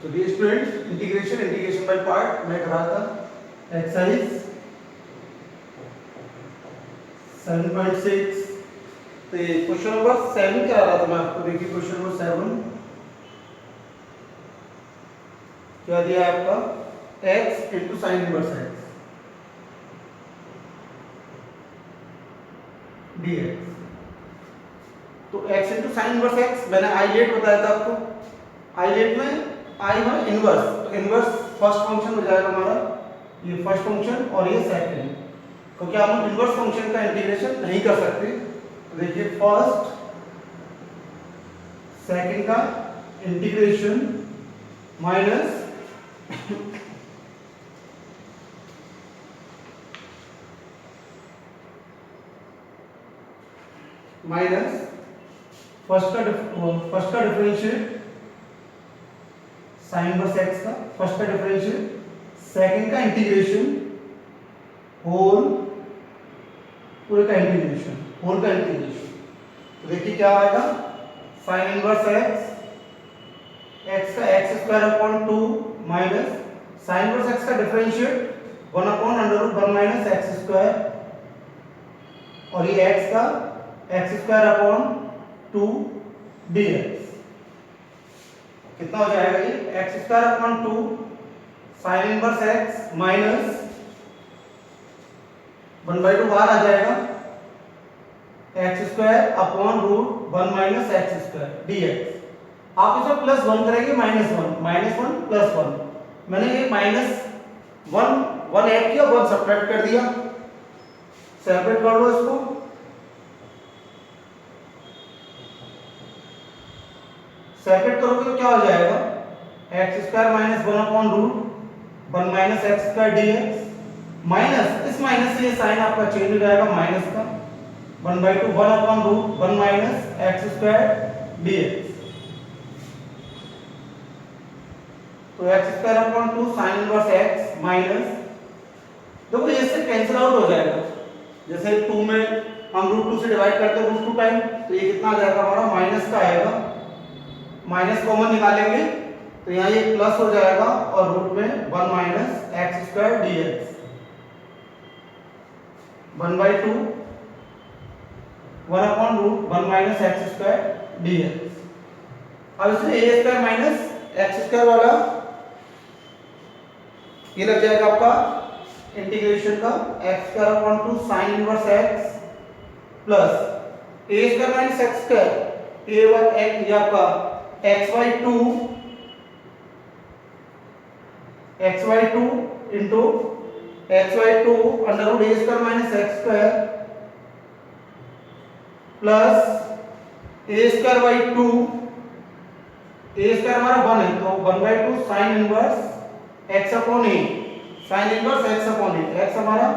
तो ये student integration by part मैं करा था एक्सरसाइज 7.6। तो ये क्वेश्चन नंबर 7 करा रहा था मैं आपको। देखिए क्वेश्चन नंबर 7 क्या दिया है आपका, x into sine inverse x dx। तो x into sine inverse x मैंने आई लेट बताया था आपको। आई लेट में आई में इनवर्स, तो इनवर्स फर्स्ट फंक्शन हो जाएगा हमारा, ये फर्स्ट फंक्शन और ये सेकंड, क्योंकि हम इनवर्स फंक्शन का इंटीग्रेशन नहीं कर सकते। तो देखिए फर्स्ट सेकंड का इंटीग्रेशन माइनस माइनस फर्स्ट का डिफरेंशिएट साइन इनवर्स x का, फर्स्ट का डिफरेंशिएट, सेकंड का इंटीग्रेशन होल, पूरे का इंटीग्रेशन, होल का इंटीग्रेशन। तो देखिए क्या आएगा, साइन इनवर्स x का x square upon 2 minus sine inverse x का डिफरेंशिएट 1 अपॉन under root 1 minus x square, और ये x का x स्क्वायर अपॉन 2 dx। कितना हो जाएगा ये, x square upon 2 sine inverse x minus 1/2 बाहर आ जाएगा, x square upon root 1 minus x square dx। आप इसमें प्लस 1 करेंगे, माइनस 1 प्लस 1, मैंने ये माइनस 1 ऐड किया, 1 सब्ट्रैक्ट कर दिया। सेपरेट कर लो इसको, सेपरेट करोगे तो क्या हो जाएगा, x square minus 1 upon root 1 minus x square dx, minus इस माइनस से ये साइन आपका चेंज हो जाएगा माइनस का 1/2 1 upon root 1 minus x square dx। तो x square upon 2 sine inverse x minus, देखो ये इससे कैंसिल आउट हो जाएगा, जैसे 2 में हम रूट 2 से डिवाइड करते हैं रूट 2 टाइम, तो ये कितना आ जाएगा हमारा, माइनस का आएगा, माइनस कॉमन निकालेंगे तो यहाँ ये प्लस हो जाएगा, और रूट में 1 minus x square dx 1/2 1 upon root 1 minus x square dx। अब इसमें a square minus x square वाला ये लग जाएगा आपका इंटीग्रेशन का x square upon 2 sine inverse x plus a square minus x square, a by x ये आपका x/2 into x/2 under root a square minus x square plus a square by 2, a square हमारा 1 है तो 1/2 sine inverse x upon a, sign inverse x upon a, x हमारा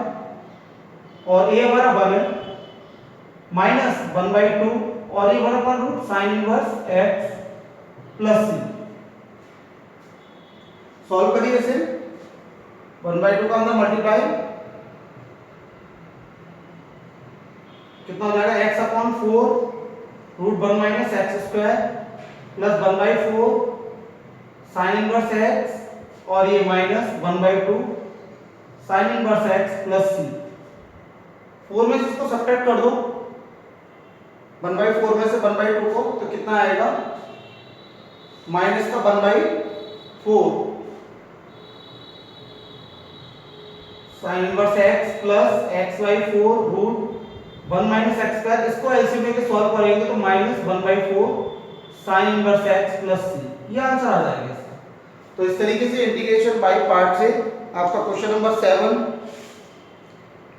और a हमारा 1 है, minus 1/2 और ये 1 upon root sine inverse x plus c। Solve करिए इसे, 1/2 का अंदर मल्टीप्लाई, कितना हो जाएगा, x upon 4 root 1 minus x square plus 1/4 sine inverse x, और ये minus 1/2 sine inverse x plus c। 4 में से इसको सब्ट्रैक्ट कर दो, 1/4 में से 1/2 को, तो कितना आएगा, माइनस का 1/4 sine inverse x plus x/4 root 1 minus x square, इसको एलसीएम में सॉल्व करेंगे तो minus 1/4 sine inverse x plus c, ये आंसर आ जाएगा इसका। तो इस तरीके से इंटीग्रेशन बाय पार्ट से आपका क्वेश्चन नंबर 7,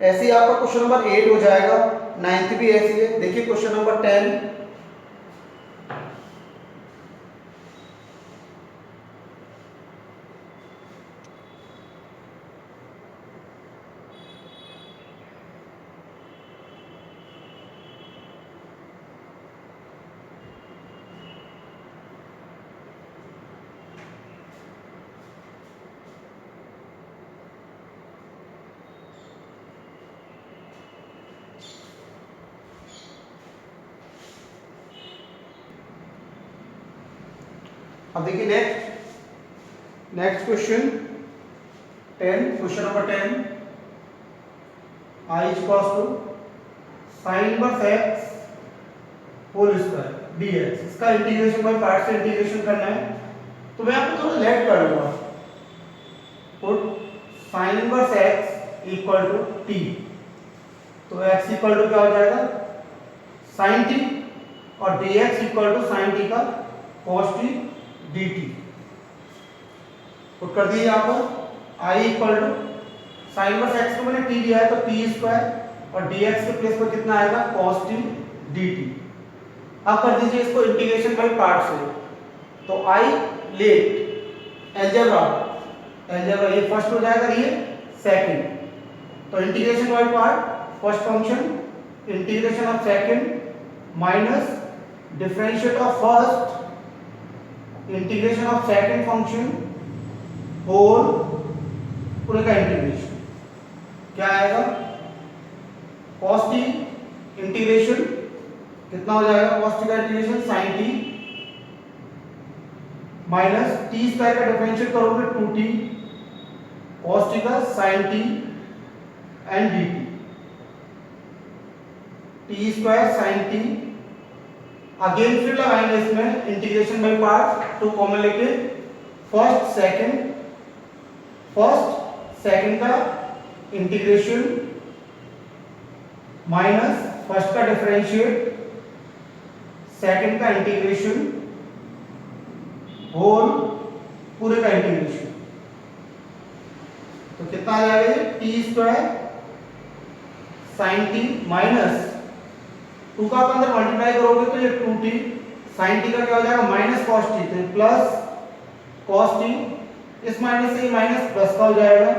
ऐसे ही आपका क्वेश्चन नंबर 8 हो जाएगा, 9th भी ऐसी है। देखिए क्वेश्चन नंबर 10, अब देखिए next next question 10, question number 10, I is equals to sin inverse x whole square dx। इसका इंटीग्रेशन बाय पार्ट से इंटीग्रेशन करना है, तो मैं आपको थोड़ा लेट कर लूंगा। Put sin inverse x equal to t, तो x इक्वल टू क्या हो जाएगा sin t, और dx equal to sin t का cos t dt। पुट कर दिए यहाँ पर I equal to sin inverse x को मैंने t दिया है तो t स्क्वायर, और dx के प्लेस पर कितना आएगा cos t dt। अब कर दीजिए इसको इंटीग्रेशन बाय पार्ट से, तो I लेट अलजेब्रा ये फर्स्ट हो जाएगा, ये सेकंड। तो integration by part, first function integration of second minus differentiate of first integration of second function whole पूरे का इंटीग्रेशन क्या आएगा cos t इंटीग्रेशन कितना हो जाएगा cos t का integration sin t minus t square का डिफरेंशिएट करोगे 2t cos t का sin t and dt, t square sin t। Again फिर लगाएंगे इसमें integration by part, two common लेके फर्स्ट सेकंड का इंटीग्रेशन माइनस फर्स्ट का डिफरेंशिएट सेकंड का इंटीग्रेशन होल पूरे का इंटीग्रेशन, तो कितना आ जाएगा ये t square sine t minus 2 का अंदर मल्टीप्लाई करोगे तो ये 2t sin t का क्या हो जाएगा माइनस cos t, तो प्लस cos t, इस माइनस से माइनस प्लस का हो जाएगा,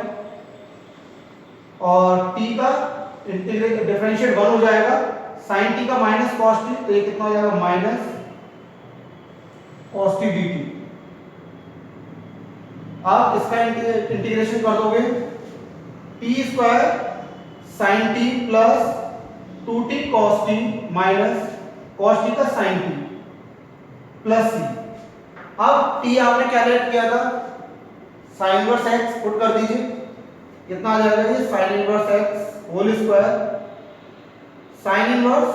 और t का इंटीग्रेट डिफरेंशिएट 1 हो जाएगा sin t का माइनस cos t, तो ये कितना हो जाएगा माइनस cos t dt। आप इसका इंटीग्रेशन कर दोगे t square sin t plus 2t cos t minus cos t का sin t प्लस c। अब t आपने कैलकुलेट किया था sin इनवर्स x, पुट कर दीजिए कितना आ जाएगा ये sin inverse x whole square sin inverse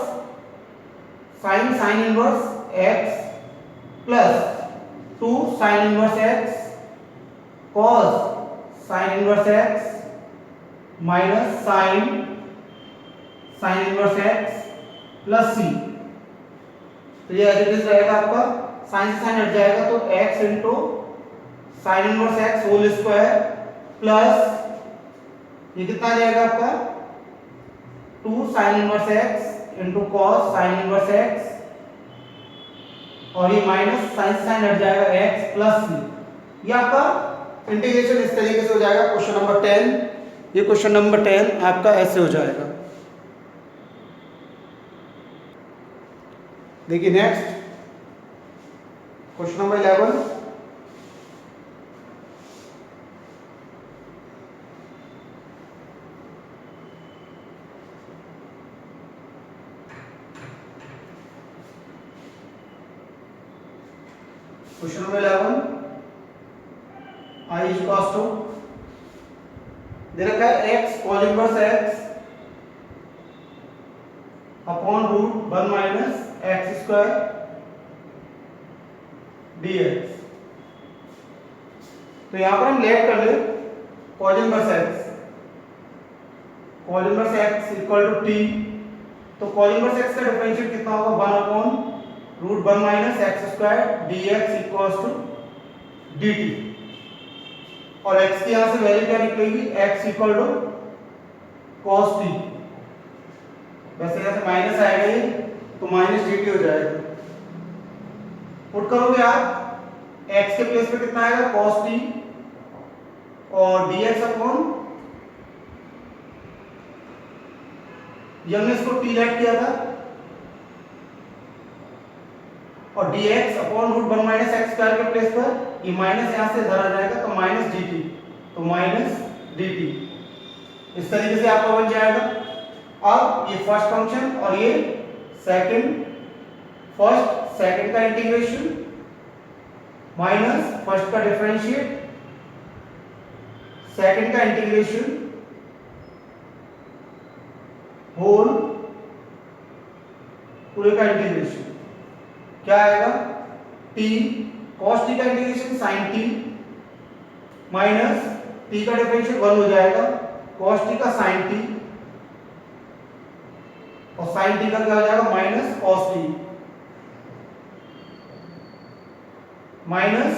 sin inverse x plus 2 sin inverse x cos sin inverse x minus sin inverse x plus c। तो ये एज इट इज रहेगा आपका, साइन से साइन हट जाएगा तो x into sine inverse x whole square plus ये कितना आ जाएगा आपका 2 sine inverse x into cos sine inverse x, और ये माइनस साइन से साइन हट जाएगा x प्लस c। ये आपका इंटीग्रेशन इस तरीके से हो जाएगा क्वेश्चन नंबर 10। ये क्वेश्चन नंबर 10 आपका ऐसे हो जाएगा। देखिए next question number 11, question number 11 I is equals to दे रखा है x cos inverse x upon root 1 minus x square dx। तो यहां पर हम लेट कर ले cos inverse x equal to t, तो cos इनवर्स x का डिफरेंशिएट कितना होगा 1 upon root 1 minus x square dx equals to dt, और x की यहां से वैल्यू क्या निकलेगी x equal to cos t, वैसे यहां से माइनस आएगा ये तो माइनस dt हो जाएगा। पुट करोगे आप x के प्लेस पे कितना आएगा cos t, और dx अपॉन हमने इसको t लेट किया था, और dx upon root 1 minus x square के प्लेस पर ये माइनस यहां से इधर आ जाएगा तो माइनस dt, तो माइनस dt इस तरीके से आपका बन जाएगा। अब ये फर्स्ट फंक्शन और ये सेकंड का इंटीग्रेशन माइनस फर्स्ट का डिफरेंशिएट सेकंड का इंटीग्रेशन होल पूरे का इंटीग्रेशन क्या आएगा t cos t का integration sin t minus t का डिफरेंशियल 1 हो जाएगा cos t का sin t और sin t का क्या हो जाएगा minus cos t minus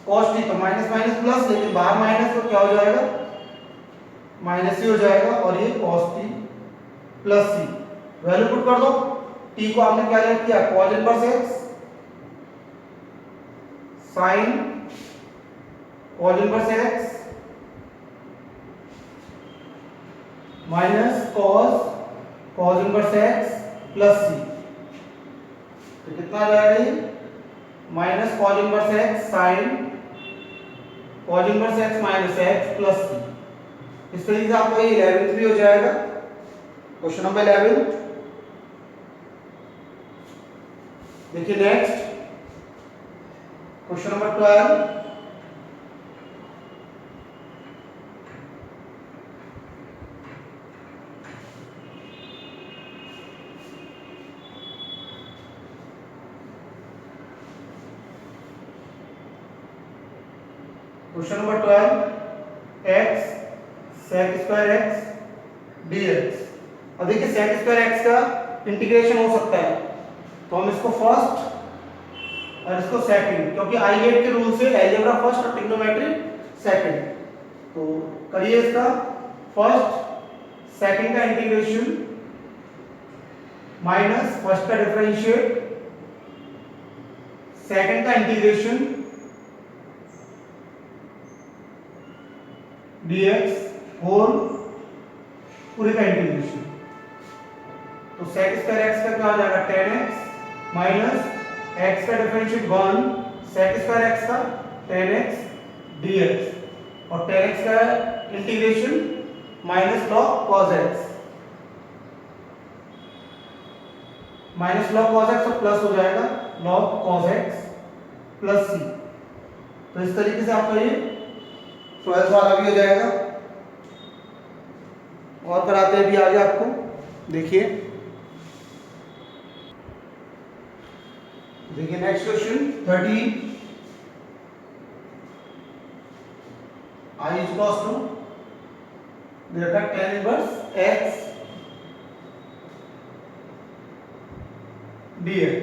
cos t तो माइनस माइनस प्लस लेकिन बाहर माइनस तो क्या हो जाएगा माइनस ही हो जाएगा और ये cos t plus c value put कर दो t को आपने क्या किया cos inverse x sin cos inverse x minus cos inverse x plus c तो कितना आ जाएगा ये minus cos inverse x sin cos inverse x minus x plus c। इस तरीके से आपका ये 11th भी हो जाएगा। क्वेश्चन नंबर 11 देखिए next question number 12 question number 12 x sec square x dx। अब देखिए sec स्क्वायर x का इंटीग्रेशन हो सकता है तो हम इसको फर्स्ट और इसको सेकंड क्योंकि आई गेट के रूल से अलजेब्रा फर्स्ट और ट्रिग्नोमेट्री सेकंड तो करिए इसका फर्स्ट सेकंड का इंटीग्रेशन माइनस फर्स्ट का डिफरेंशिएट सेकंड का इंटीग्रेशन dx होल पूरे का इंटीग्रेशन तो sec स्क्वायर x का क्या हो जाएगा 10x माइनस x का डिफरेंशिएट 1 sec स्क्वायर x का 10x dx और 10x का integration minus log cos x minus log cos x और प्लस हो जाएगा log cos x plus c। तो इस तरीके से आपका ये 12 वाला भी हो जाएगा। और कराते हैं भी आगे आपको देखिए next question 13 I is equals to देखा tan इनवर्स x dx।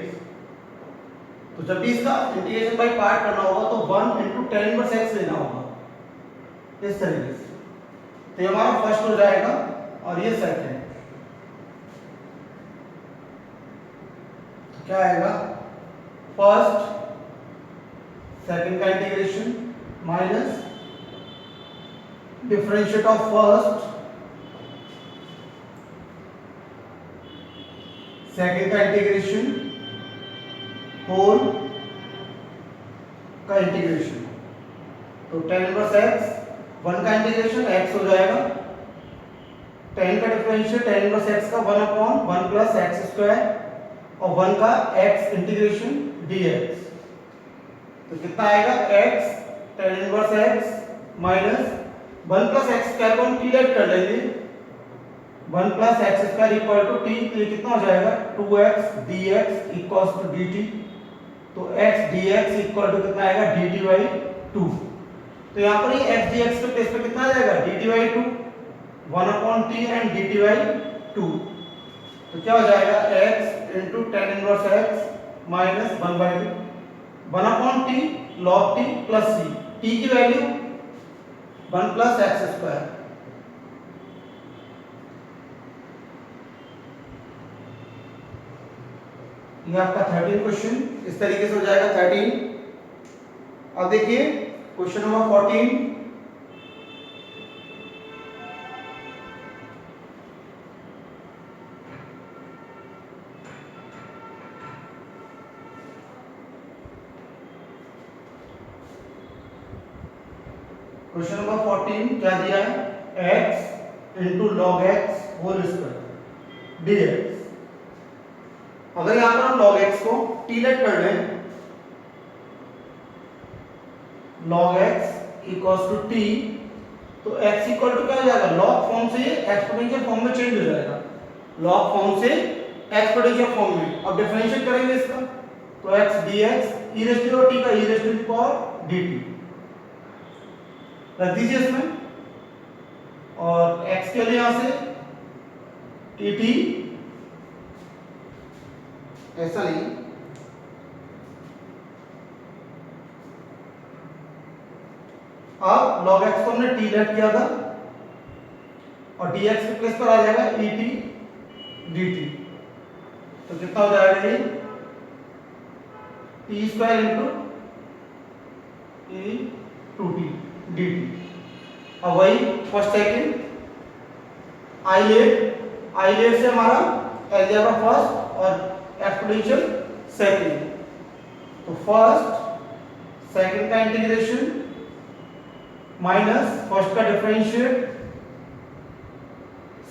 तो जब भी इसका इंटीग्रेशन बाय पार्ट करना होगा तो 1 into tan इनवर्स x लेना होगा इस तरीके से। तो ये हमारा फर्स्ट हो जाएगा और ये सेकंड तो क्या आएगा फर्स्ट सेकंड का integration minus differentiate of first second का इंटीग्रेशन होल का इंटीग्रेशन तो tan इनवर्स x 1 का इंटीग्रेशन x हो जाएगा 10 का डिफरेंशिएट tan इनवर्स x का 1 अपॉन 1 प्लस x स्क्वायर और 1 का x इंटीग्रेशन dx तो कितना आएगा x tan inverse x minus 1 plus x square को हम t कर लेंगे 1 plus x square equal to t तो ये कितना हो जाएगा 2x dx equals to dt तो x dx इक्वल टू कितना आएगा dt बाई 2। तो यहाँ पर ये x dx के प्लेस पे कितना आ जाएगा dt by 2 1 upon t and dt by 2 तो क्या हो जाएगा x into tan inverse x minus 1 by 2 1 upon t log t plus c t की वैल्यू 1 प्लस x स्क्वायर ये आपका 13 क्वेश्चन इस तरीके से हो जाएगा 13। अब देखिए क्वेश्चन नंबर 14 क्वेश्चन नंबर 14 क्या दिया है x into log x whole square dx। अगर यहां पर हम log x को t लेट कर लें log x equals to t तो x इक्वल टू क्या हो जाएगा, लॉग फॉर्म से एक्सपोनेंशियल फॉर्म में चेंज हो जाएगा, लॉग फॉर्म से एक्सपोनेंशियल फॉर्म में। अब डिफरेंशिएट करेंगे इसका, तो x dx e raise to t का e raise to power dt रख दीजिए इसमें, और x के लिए यहां से et, ऐसा नहीं, अब log x को हमने t लेट किया था और dx के प्लेस पर आ जाएगा et dt, तो कितना हो जाएगा ये t square into e two t dt। अब वही फर्स्ट सेकंड आई लेट से हमारा अलजेब्रा फर्स्ट और एक्सपोनेंशियल सेकंड, तो फर्स्ट सेकंड का इंटीग्रेशन माइनस फर्स्ट का डिफरेंशिएट,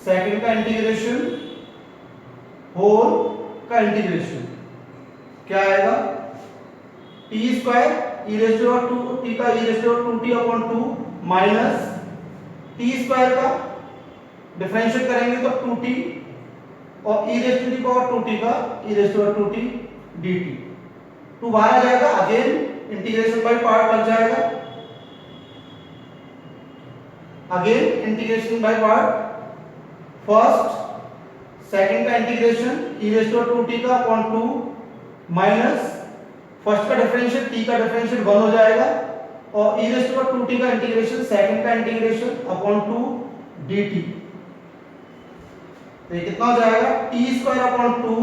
सेकंड का इंटीग्रेशन होल का इंटीग्रेशन, क्या आएगा t square e raise to two t का e raise to t upon two minus t square का डिफरेंशिएट करेंगे तो टू टी और e raise to the power to t का e raise to t d t, two बाहर आ जाएगा, again integration by part लग जाएगा, again integration by part, first second का integration e raise to t का upon 2 minus first का differentiate t का डिफरेंशिएट 1 हो जाएगा और e रेज़ टू t का इंटीग्रेशन सेकंड का इंटीग्रेशन अपॉन 2 dt, तो ये कितना हो जाएगा t square upon 2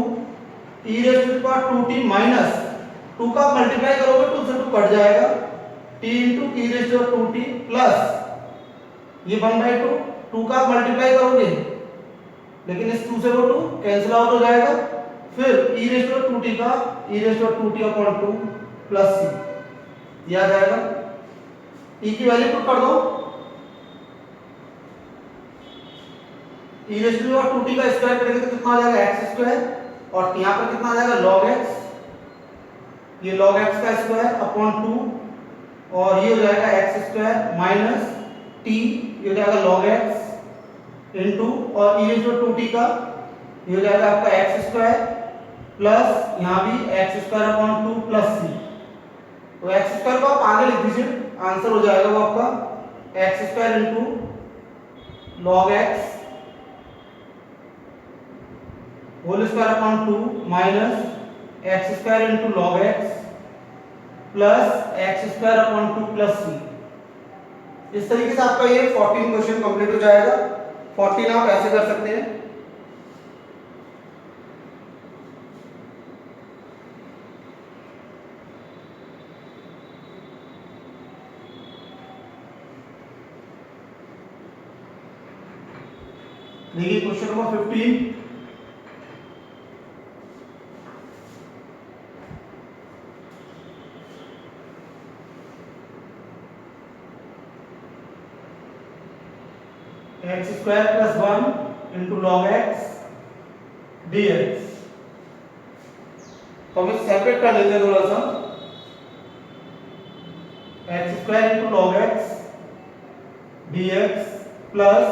e raise to 2t minus 2 का मल्टीप्लाई करोगे 2 से 2 कट जाएगा, t into e raise to 2t plus ये 1/2 2 का मल्टीप्लाई करोगे लेकिन इस 2 से वो 2 कैंसिल आउट हो जाएगा, फिर e रेज़ टू 2t का e raise to 2t upon 2 plus c, ये आ जाएगा, e की वैल्यू पुट कर दो, e रेज़ टू 2t का स्क्वायर करेंगे तो कितना आ जाएगा x स्क्वायर, और यहां पर कितना आ जाएगा log x, ये log x का स्क्वायर अपॉन 2 और ये हो जाएगा x स्क्वायर माइनस t, ये हो जाएगा log x इनटू और e रेज़ टू 2t का ये हो जाएगा आपका x स्क्वायर प्लस यहां भी x square upon 2 plus c, तो x स्क्वायर को आप आगे लिख दीजिए, आंसर हो जाएगा वो आपका x square into log x whole square upon 2 minus x square into log x plus x square upon 2 plus c। इस तरीके से आपका ये 14 क्वेश्चन कंप्लीट हो जाएगा। 14 आप ऐसे कर सकते हैं, देखिए question number 15, x square plus 1 into log x dx, तो हम इसे सेपरेट कर लेते हैं थोड़ा सा, x square into log x dx plus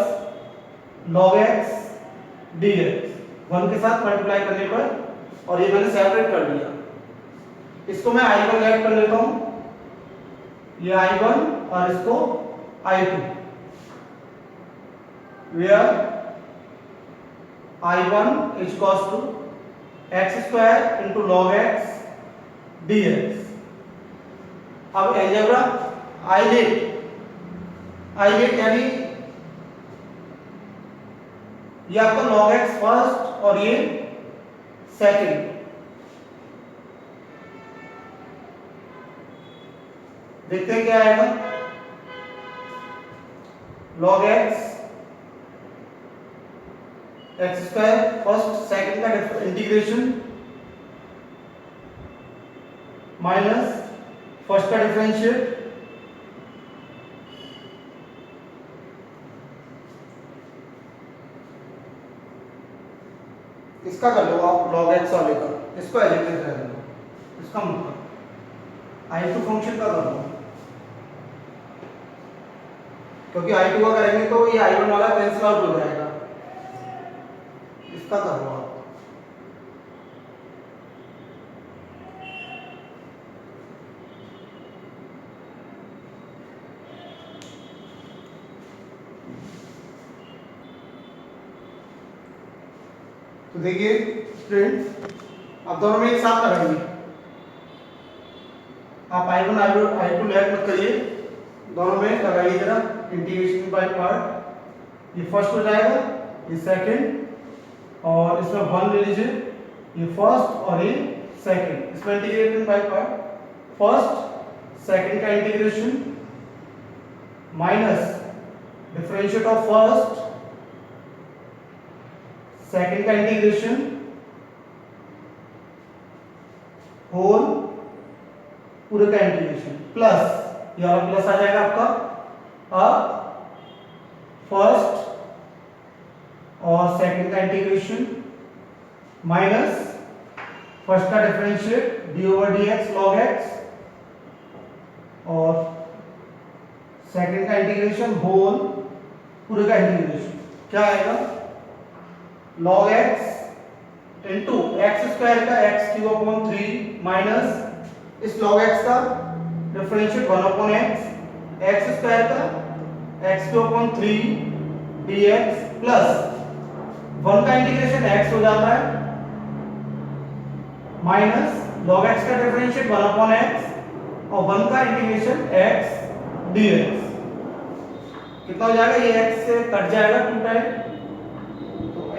log x dx 1 के साथ मल्टीप्लाई करने पर, और ये मैंने सेपरेट कर लिया, इसको मैं i1 ऐड कर लेता हूं, ये i1 और इसको i2, where i1 is equals to x square into log x dx। अब अलजेब्रा आइलेट यानी ये आपका log x फर्स्ट और ये सेकंड, देखते हैं क्या आएगा, log x square first second का इंटीग्रेशन माइनस फर्स्ट का डिफरेंशिएट इसका कर लो आप log x वाले का, इसको एलिमिनेट कर दो, इसका मतलब i2 फंक्शन का कर लो, क्योंकि I2 का करेंगे तो ये I1 वाला कैंसिल आउट हो जाएगा। इसका करो आप। तो देखिए स्टूडेंट, अब दोनों में एक साथ लगाएंगे। आप I1 I2 लेट मत करिए, दोनों में लगाइए जरा इंटीग्रेशन बाय पार्ट। ये फर्स्ट हो जाएगा, ये सेकंड, और इसमें 1 ले लीजिए, ये फर्स्ट और ये सेकंड। इसमें integration by part, first second का integration minus differentiate of first second का इंटीग्रेशन होल पूरे का इंटीग्रेशन प्लस ये वाला प्लस आ जाएगा आपका। अब फर्स्ट और सेकंड का इंटीग्रेशन माइनस फर्स्ट का differentiate d over d x log x और सेकंड का इंटीग्रेशन होल पूरे का इंटीग्रेशन। क्या आएगा? log x into x square का एक्स क्यूब अपॉन 3 माइनस इस log x का differentiate 1 upon x x square का x cube upon 3 dx plus 1 का इंटीग्रेशन x हो जाता है माइनस log x का डिफरेंशिएट 1 अपॉन x और 1 का इंटीग्रेशन x dx। कितना हो जाएगा? ये x से कट जाएगा 2 time,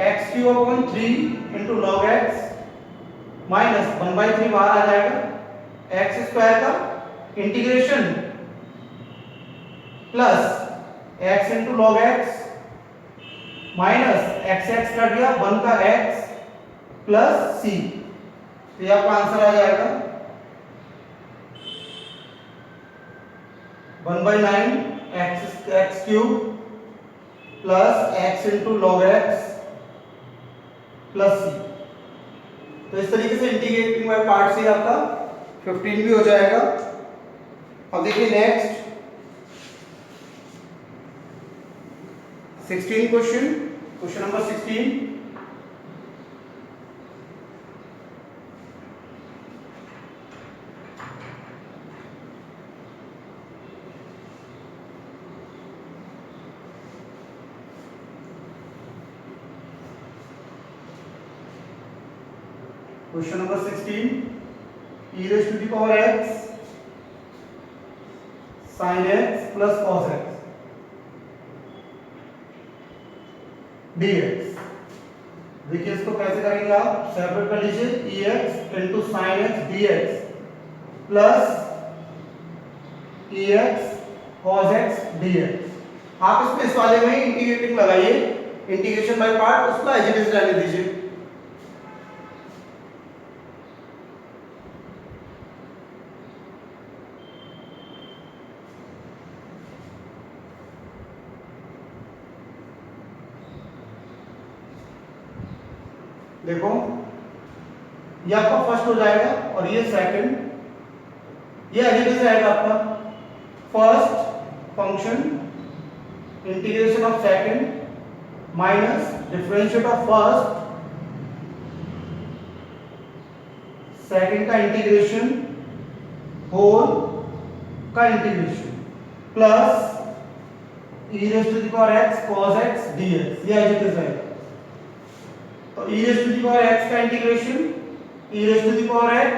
x cube upon 3 into log x minus 1/3 बाहर आ जाएगा एक्स स्क्वायर का integration plus x into log x minus x x cut गया 1 का एक्स प्लस सी। तो ये आपका आंसर आ जाएगा 1/9 x cube plus x into log x plus c. तो इस तरीके से इंटीग्रेटिंग बाय पार्ट से आपका 15 भी हो जाएगा। अब देखिए next 16 question number 16। Question number 16, e raised to the power x sin x plus cos x dx। देखिए इसको कैसे करेंगे आप, सेपरेट कर लीजिए ex into sine x dx plus ex cos x dx। आप इसमें इस वाले में इंटीग्रेटिंग लगाइए, इंटीग्रेशन बाय पार्ट, उसको एज इट इज रहने दीजिए। देखो ये आपका फर्स्ट हो जाएगा और ये सेकंड, ये एज इट इज रहेगा आपका। First function integration of second minus differentiate of first second का इंटीग्रेशन होल का integration plus e raised to the power x cos x dx। ये एज इट इज रहेगा। तो e raised to the power x का integration e raised to the power x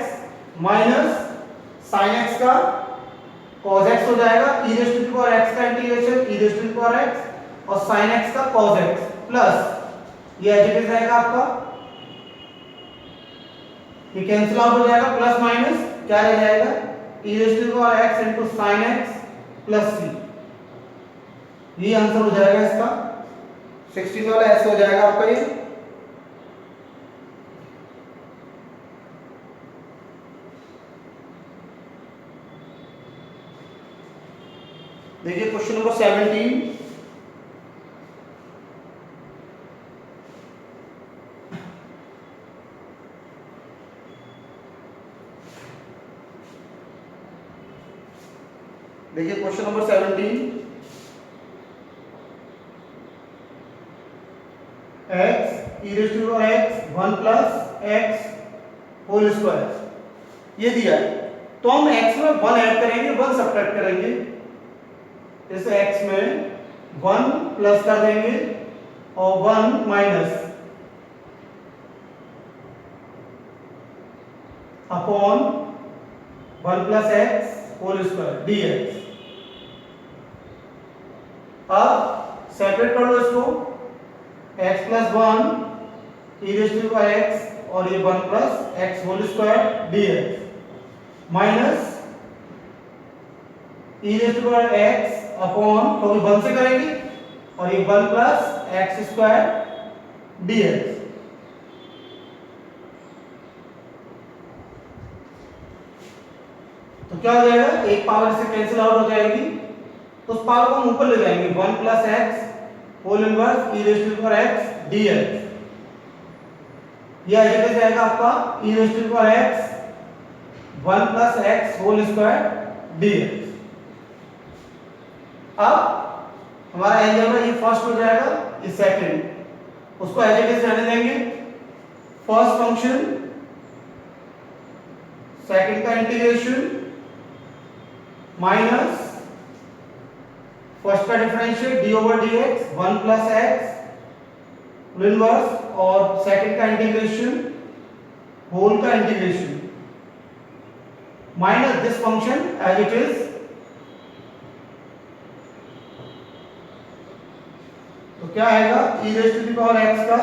minus sin x का cos x हो जाएगा, e raised to the power x का integration e raised to the power x और sin x का cos x plus ये as it is रहेगा आपका। ये कैंसिल आउट हो जाएगा, प्लस माइनस क्या रह जाएगा e raised to the power x into sin x plus c। ये आंसर हो जाएगा इसका 16 वाला ऐसे हो जाएगा आपका। ये देखिए क्वेश्चन नंबर 17। देखिए question number 17, e raise to power x 1 plus x whole square ये दिया है। तो हम x में 1 ऐड करेंगे, 1 सब्ट्रैक्ट करेंगे, इस x में 1 प्लस कर देंगे और 1 minus upon 1 plus x whole square dx। अब सेपरेट कर लो इसको, x plus 1 e raise to power x और ये 1 plus x whole square dx minus e raise to power x upon, तो 1 से करेंगे और ये 1 प्लस x स्क्वायर dx। तो क्या हो जाएगा, एक पावर से कैंसिल आउट हो जाएगी, तो उस पावर को हम ऊपर ले जाएंगे, 1 plus x whole inverse e raise to power x dx। यह ऐसे जाएगा आपका e raise to power x 1 plus x whole square dx। अब हमारा एलजेब्रा ये फर्स्ट हो जाएगा, ये सेकंड, उसको एज इट इज रहने देंगे। फर्स्ट फंक्शन सेकंड का इंटीग्रेशन माइनस फर्स्ट का differential d over dx 1 plus x inverse और सेकंड का इंटीग्रेशन होल का integration minus this function as it is. तो क्या आएगा, e raise to the power x का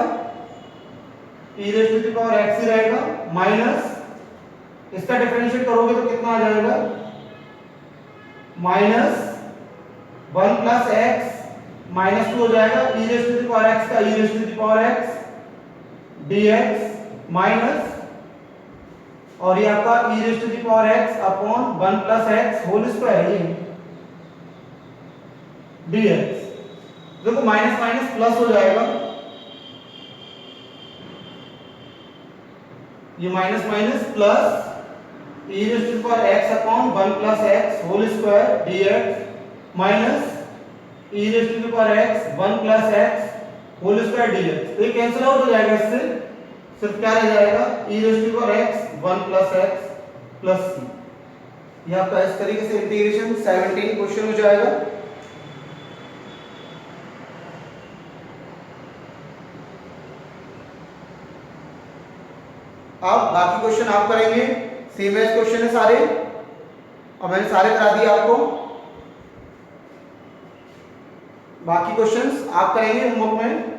e raise to the power x ही रहेगा, माइनस इसका डिफरेंशिएट करोगे तो कितना आ जाएगा, माइनस 1 प्लस x माइनस 2 हो जाएगा, e raise to the power x का e raise to the power x dx minus और ये आपका e raise to the power x upon 1 plus x whole square ये dx। देखो माइनस माइनस प्लस हो जाएगा, ये minus minus plus e raise to the power x upon 1 plus x whole square dx minus e raise to the power x 1 plus x whole square dx। तो ये cancel out हो जाएगा, इससे सिर्फ क्या रह जाएगा, e raise to the power x 1 plus x plus c। ये आपका इस तरीके से इंटीग्रेशन 17 क्वेश्चन हो जाएगा। अब बाकी क्वेश्चन आप करेंगे, सेम एज क्वेश्चन है सारे, और मैंने सारे करा दिए आपको। बाकी क्वेश्चंस आप करेंगे होमवर्क में।